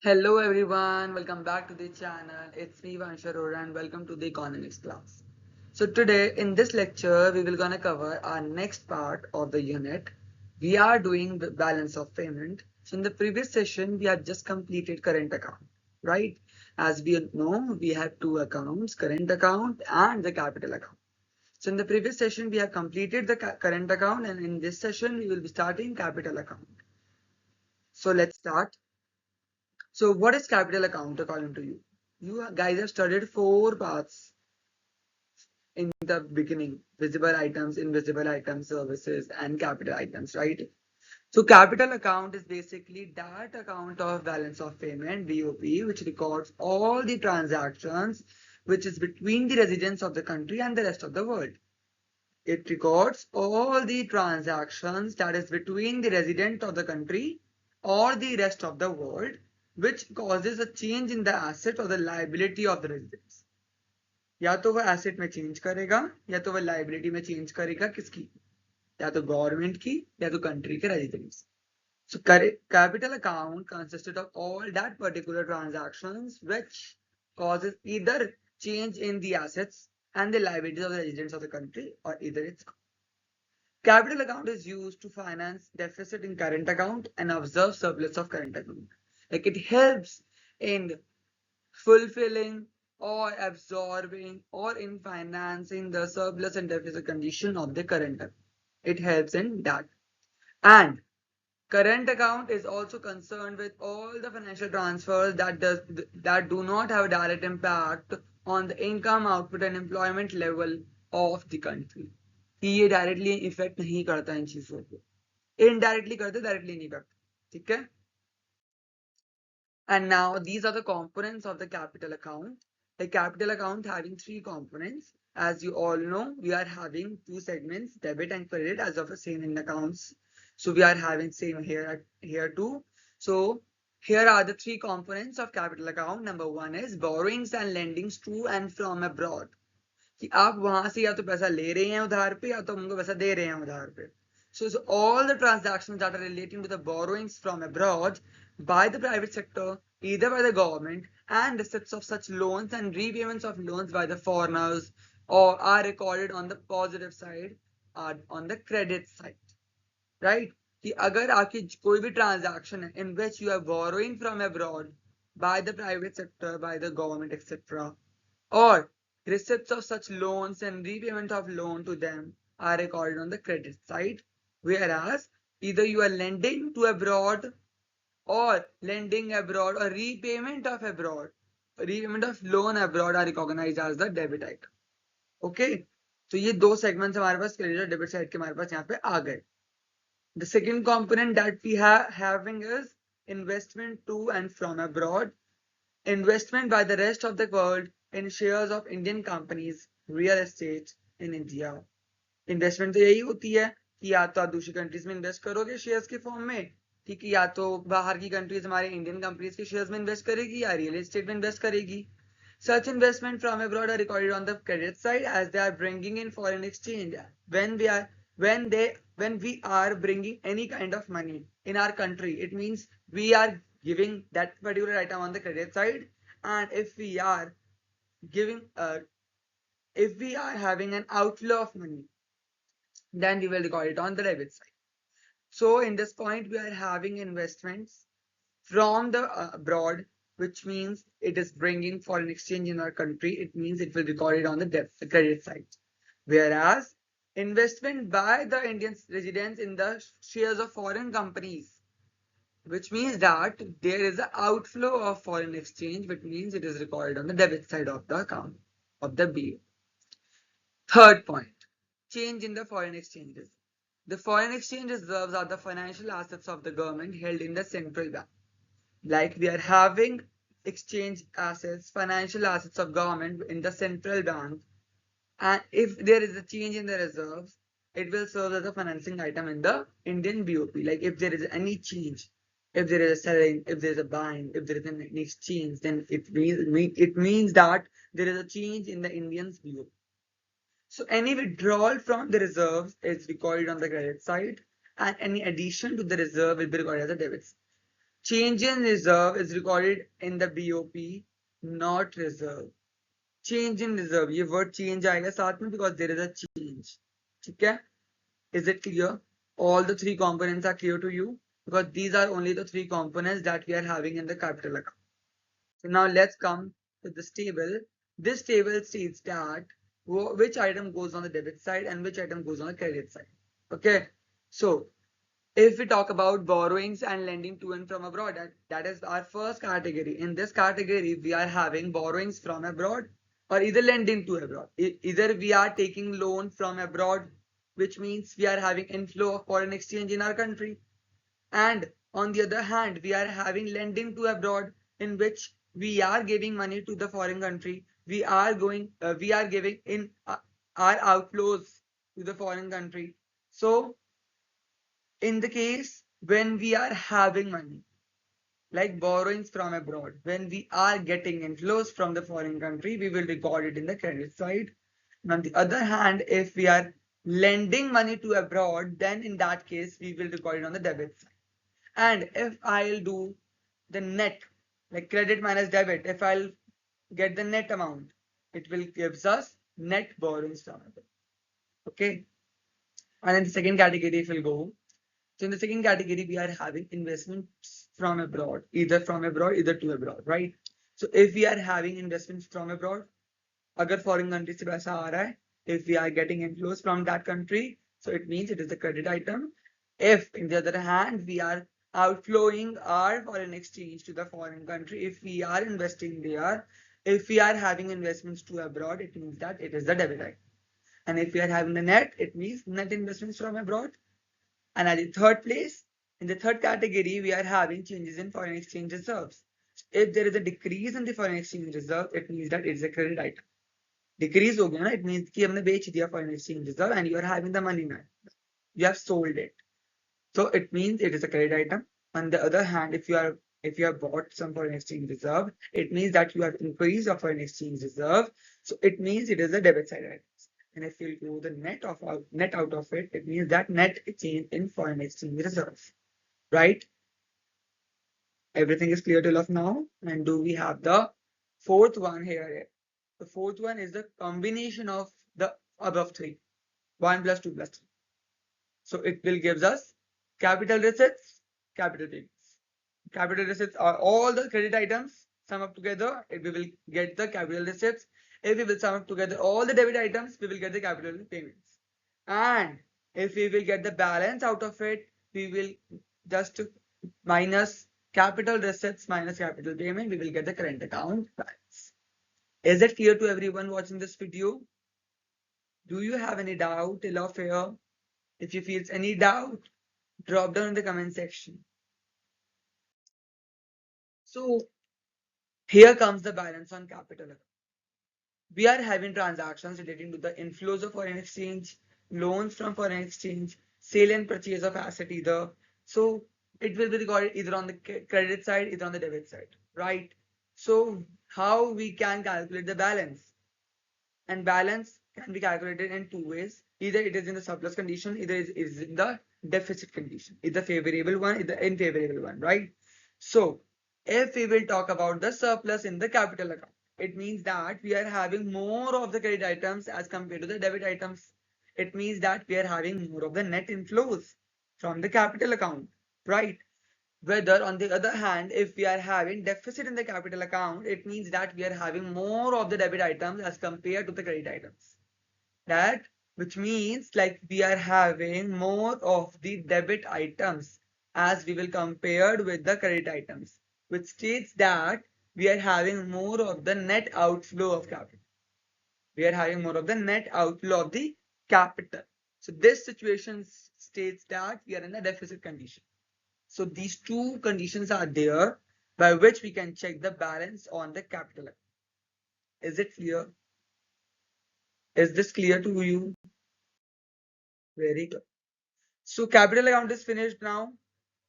Hello everyone, welcome back to the channel. It's me Vansha Arora and welcome to the economics class. So today in this lecture we will gonna cover our next part of the unit. We are doing the balance of payment. So in the previous session we have just completed current account, right? As we know we have two accounts, current account and the capital account. So in the previous session we have completed the current account and in this session we will be starting capital account. So let's start. So what is capital account according to you? You guys have studied four parts in the beginning: visible items, invisible items, services, and capital items, right? So capital account is basically that account of balance of payment, BOP, which records all the transactions which is between the residents of the country and the rest of the world. It records all the transactions that is between the resident of the country or the rest of the world, which causes a change in the asset or the liability of the residents. या तो वो asset में change करेगा या तो वो liability में change करेगा किसकी, या तो गवर्नमेंट की या तो कंट्री के residents. So capital account consisted of all that particular transactions which causes either change in the assets and the liabilities of the residents of the country or either its. Capital account is used to finance deficit in current account and observe surplus of current account. Like it helps in fulfilling or absorbing or in financing the surplus and deficit condition of the current account. It helps in that. And current account is also concerned with all the financial transfers that do not have a direct impact on the income, output and employment level of the country. कि ये directly effect नहीं करता इन चीजों को, indirectly करते, directly नहीं करता. ठीक है. And now these are the components of the capital account. The capital account having three components. As you all know, we are having two segments, debit and credit, as of the same in accounts. So we are having same here too. So here are the three components of capital account. Number one is borrowings and lendings to and from abroad. कि आप वहां से या तो पैसा ले रहे हैं उधार पे या तो उनको पैसा दे रहे हैं उधार पे. So all the transactions that are relating to the borrowings from abroad by the private sector, either by the government, and receipts of such loans and repayments of loans by the foreigners, or are recorded on the positive side, are on the credit side, right? कि अगर आपकी कोई भी transaction है in which you are borrowing from abroad by the private sector, by the government, etc., or receipts of such loans and repayment of loan to them are recorded on the credit side, whereas either you are lending to abroad or lending abroad or repayment of loan abroad are recognized as the debit item. Okay, तो ये दो segments हमारे पास credit और debit side के हमारे पास यहाँ पे आ गए. The second component that we have having is investment to and from abroad. Investment by the rest of the world in shares of Indian companies, real estate in India. Investment तो यही होती है कि या तो आप दूसरी कंट्रीज में इन्वेस्ट करोगे शेयर्स के फॉर्म में, ठीक है, या तो बाहर की कंट्रीज हमारे इंडियन कंपनीज के शेयर्स में इन्वेस्ट करेगी या रियल एस्टेट में इन्वेस्ट करेगी. Such investment from abroad are recorded on the credit side as they are bringing in foreign exchange. When we are bringing any kind of money in our country, it means we are giving that particular item on the credit side, and if we are giving if we are having an outflow of money, then we will record it on the debit side. So in this point, we are having investments from the abroad, which means it is bringing foreign exchange in our country. It means it will record it on the credit side. Whereas investment by the Indian residents in the shares of foreign companies, which means that there is an outflow of foreign exchange, which means it is recorded on the debit side of the account of the bill. Third point, change in the foreign exchanges. The foreign exchange reserves are the financial assets of the government held in the central bank. Like we are having exchange assets, financial assets of government in the central bank, and if there is a change in the reserves, it will serve as a financing item in the Indian BOP. Like if there is any change, if there is a selling, if there is a buying, if there is an exchange, then it means that there is a change in the Indian's BOP. So any withdrawal from the reserves is recorded on the credit side, and any addition to the reserve will be recorded as a debit side. change in reserve is recorded in the BOP, not reserve. Change in reserve, ये word change आएगा साथ में because there is a change. ठीक है? Is it clear? All the three components are clear to you because these are only the three components that we are having in the capital account. So now let's come to this table. This table states that which item goes on the debit side and which item goes on the credit side. Okay, so if we talk about borrowings and lending to and from abroad, that is our first category. In this category, we are having borrowings from abroad or either lending to abroad. Either we are taking loan from abroad, which means we are having inflow of foreign exchange in our country. And on the other hand, we are having lending to abroad, in which we are giving money to the foreign country. We are giving in our outflows to the foreign country. So in the case when we are having money, like borrowings from abroad, when we are getting inflows from the foreign country, we will record it in the credit side. And on the other hand, if we are lending money to abroad, then in that case, we will record it on the debit side. And if I'll do the net, like credit minus debit, if I'll get the net amount, it will gives us net borrowings from abroad. Okay. And in the second category, if we'll go, so in the second category, we are having investments from abroad, either to abroad, right? So if we are having investments from abroad, अगर foreign country से पैसा आ रहा है, if we are getting inflows from that country, so it means it is a credit item. If, in the other hand, we are outflowing our foreign exchange to the foreign country, if we are investing there, if we are having investments to abroad, it means that it is the debit item. And if we are having the net, it means net investments from abroad. And at the third place, in the third category, we are having changes in foreign exchange reserves. If there is a decrease in the foreign exchange reserve, it means that it is a credit item. Decrease हो गया ना, it means कि हमने बेच दिया foreign exchange reserve and you are having the money now. You have sold it. So it means it is a credit item. On the other hand, if you have bought some foreign exchange reserve, it means that you have increased your foreign exchange reserve. So it means it is a debit side item. And if you do the net out of it, it means that net change in foreign exchange reserves, right? Everything is clear till of now. And do we have the fourth one here? The fourth one is the combination of the above three, 1 plus 2 plus 3. So it will gives us capital receipts, capital payments. Capital receipts are all the credit items sum up together. We will get the capital receipts. If we will sum up together all the debit items, we will get the capital payments. And if we will get the balance out of it, we will just minus capital receipts minus capital payment, we will get the current account balance. Is it clear to everyone watching this video? Do you have any doubt till of here? If you feel any doubt, drop down in the comment section. So here comes the balance on capital. We are having transactions relating to the inflows of foreign exchange, loans from foreign exchange, sale and purchase of asset either. So it will be recorded either on the credit side, either on the debit side, right? So how we can calculate the balance? And balance can be calculated in two ways. Either it is in the surplus condition, either it is in the deficit condition, either favorable one, either unfavorable one, right? So if we will talk about the surplus in the capital account, it means that we are having more of the credit items as compared to the debit items. It means that we are having more of the net inflows from the capital account, right? Whether on the other hand, if we are having deficit in the capital account, it means that we are having more of the debit items as compared to the credit items. That which means like we are having more of the debit items as we will compared with the credit items, which states that we are having more of the net outflow of capital. We are having more of the net outflow of the capital. So this situation states that we are in a deficit condition. So these two conditions are there by which we can check the balance on the capital account. Is it clear? Is this clear to you? Very good. So capital account is finished now.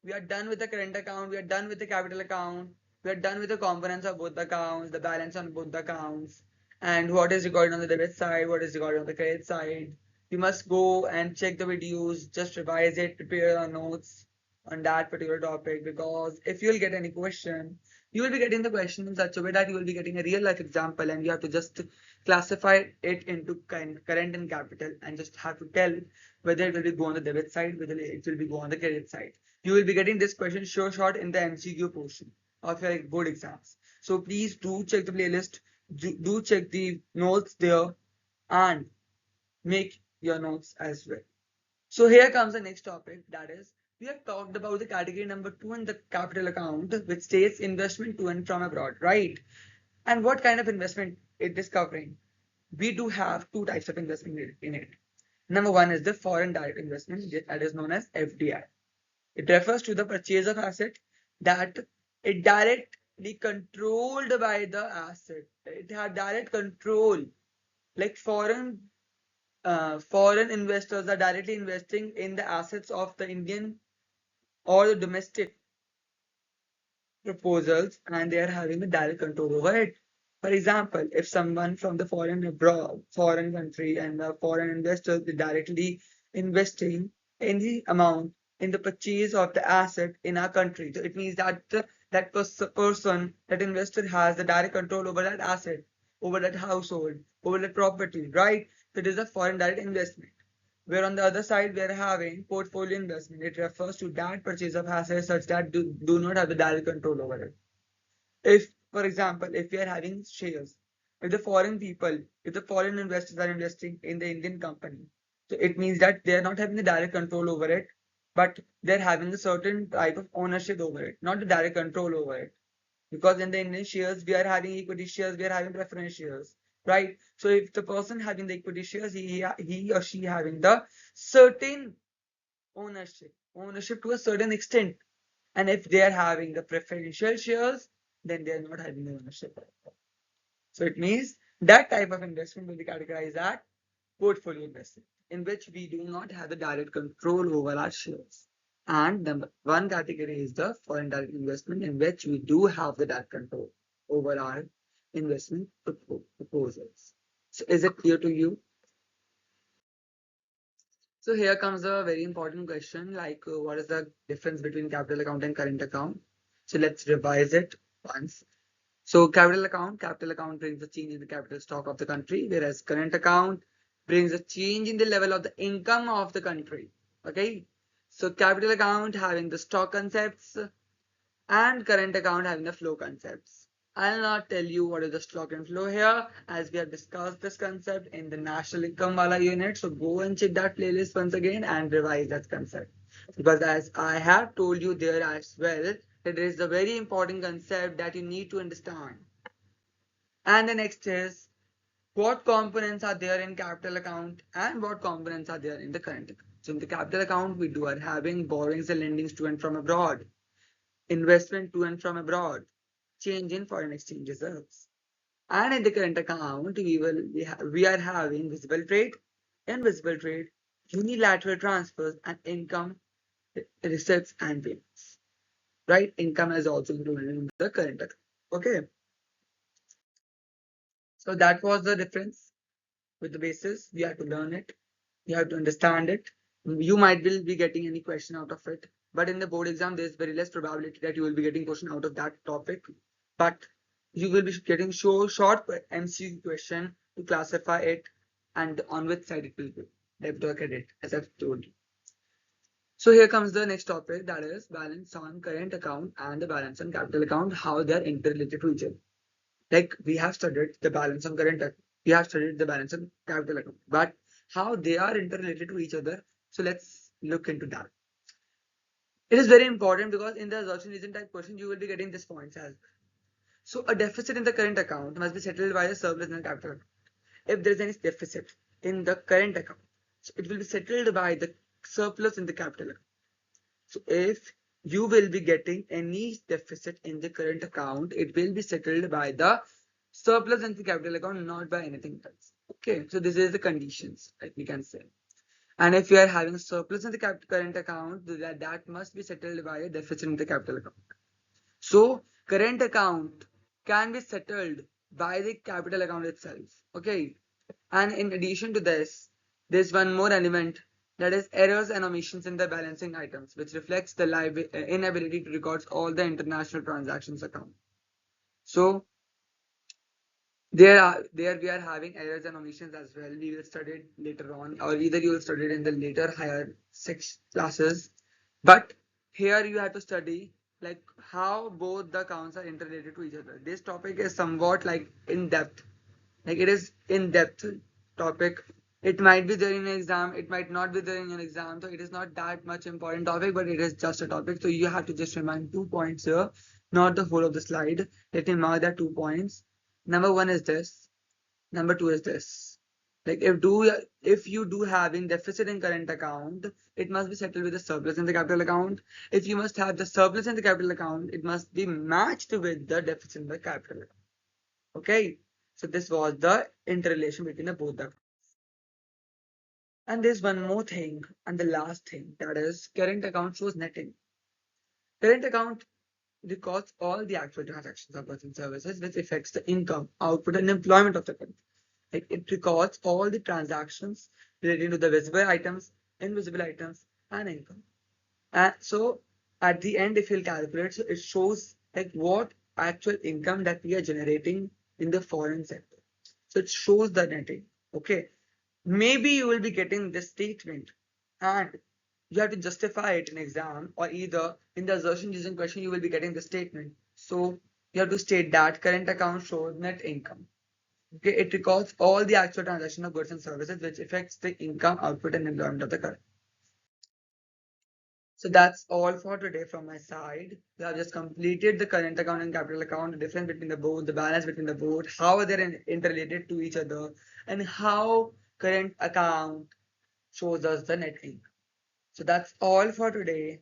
We are done with the current account. We are done with the capital account. We are done with the components of both the accounts, the balance on both the accounts, and what is recorded on the debit side, what is recorded on the credit side. You must go and check the videos, just revise it, prepare your notes. on that particular topic, because if you'll get any question, you will be getting the question in such a way that you will be getting a real life example, and you have to just classify it into current and capital, and just have to tell whether it will be go on the debit side, whether it will be go on the credit side. You will be getting this question sure shot in the MCQ portion of your board exams. So please do check the playlist, do check the notes there, and make your notes as well. So here comes the next topic, that is, we have talked about the category number 2 in the capital account, which states investment to and from abroad, right? And what kind of investment it is covering? We do have two types of investment in it. Number one is the foreign direct investment, that is known as FDI. It refers to the purchase of asset that it directly controlled by the asset. It had direct control, like foreign investors are directly investing in the assets of the Indian or the domestic proposals, and they are having a direct control over it. For example, if someone from the foreign country, and the foreign investors are directly investing any amount in the purchase of the asset in our country, so it means that that investor has the direct control over that asset, over that household, over that property, right? So it is a foreign direct investment. Where on the other side, we are having portfolio investment. It refers to that purchase of assets such that do not have the direct control over it. If, for example, if we are having shares, if the foreign investors are investing in the Indian company, so it means that they are not having the direct control over it, but they're having a certain type of ownership over it, not the direct control over it. Because in the Indian shares, we are having equity shares, we are having preference shares, right? So if the person having the equity shares, he or she having the certain ownership to a certain extent. And if they are having the preferential shares, then they are not having the ownership. So it means that type of investment will be categorized as portfolio investment, in which we do not have the direct control over our shares. And number one category is the foreign direct investment, in which we do have the direct control over our investment proposals. So is it clear to you? So here comes a very important question, like what is the difference between capital account and current account? So let's revise it once. So capital account brings a change in the capital stock of the country, whereas current account brings a change in the level of the income of the country. Okay. So capital account having the stock concepts, and current account having the flow concepts. I'll not tell you what is the stock and flow here, as we have discussed this concept in the national income wala unit. So go and check that playlist once again and revise that concept. Because as I have told you there as well, it is a very important concept that you need to understand. And the next is, what components are there in capital account and what components are there in the current account. So in the capital account, we are having borrowings and lendings to and from abroad, investment to and from abroad, change in foreign exchange reserves. And in the current account, we are having visible trade, invisible trade, unilateral transfers, and income, receipts, and payments. Right? Income is also included in the current account. Okay. So that was the difference with the basis. We have to learn it. You have to understand it. You might be getting any question out of it, but in the board exam, there's very less probability that you will be getting question out of that topic. But you will be getting short MCQ question to classify it, and on which side it will be, debit or credit, as I've told you. So here comes the next topic, that is balance on current account and the balance on capital account, how they are interrelated to each other. Like we have studied the balance on current account, we have studied the balance on capital account, but how they are interrelated to each other. So let's look into that. It is very important because in the assumption reason type question, you will be getting this points as well. So a deficit in the current account must be settled by the surplus in the capital account. If there is any deficit in the current account, so it will be settled by the surplus in the capital account. So if you will be getting any deficit in the current account, it will be settled by the surplus in the capital account, not by anything else. Okay, so this is the conditions, like we can say. And if you are having a surplus in the current account, that must be settled by a deficit in the capital account. So current account can be settled by the capital account itself. Okay. And in addition to this, there's one more element That is errors and omissions in the balancing items, which reflects the inability to record all the international transactions account. So there we are having errors and omissions as well. We will study it later on, or either you will study it in the later higher six classes. But here you have to study like how both the accounts are interrelated to each other. This topic is somewhat like in depth, like it is in depth topic. It might be there in an exam, it might not be there in an exam, so it is not that much important topic, but it is just a topic. So you have to just remind 2 points here, not the whole of the slide. Let me mark that 2 points. Number one is this. Number two is this. Like if you do having deficit in current account, it must be settled with the surplus in the capital account. If you must have the surplus in the capital account, it must be matched with the deficit in the capital account. Okay. So this was the interrelation between the both the. And there's one more thing, and the last thing, that is current account shows netting. Current account records all the actual transactions of goods and services, which affects the income, output, and employment of the country. Like it records all the transactions relating to the visible items, invisible items, and income. And so at the end, if you'll calculate, so it shows like what actual income that we are generating in the foreign sector. So it shows the netting. Okay. Maybe you will be getting this statement and you have to justify it in exam, or either in the assertion using question you will be getting the statement. So you have to state that current account shows net income. Okay, it records all the actual transaction of goods and services which affects the income, output, and employment of the current. So that's all for today from my side. We have just completed the current account and capital account, the difference between the both, the balance between the both, how they're interrelated to each other, and how current account shows us the net income. So that's all for today.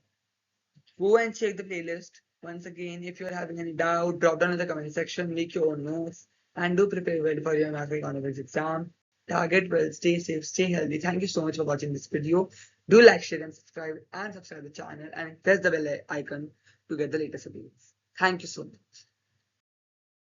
Go and check the playlist. Once again, if you're having any doubt, drop down in the comment section, make your own notes, and do prepare well for your macroeconomics exam. Target well, stay safe, stay healthy. Thank you so much for watching this video. Do like, share, and subscribe the channel, and press the bell icon to get the latest videos. Thank you so much.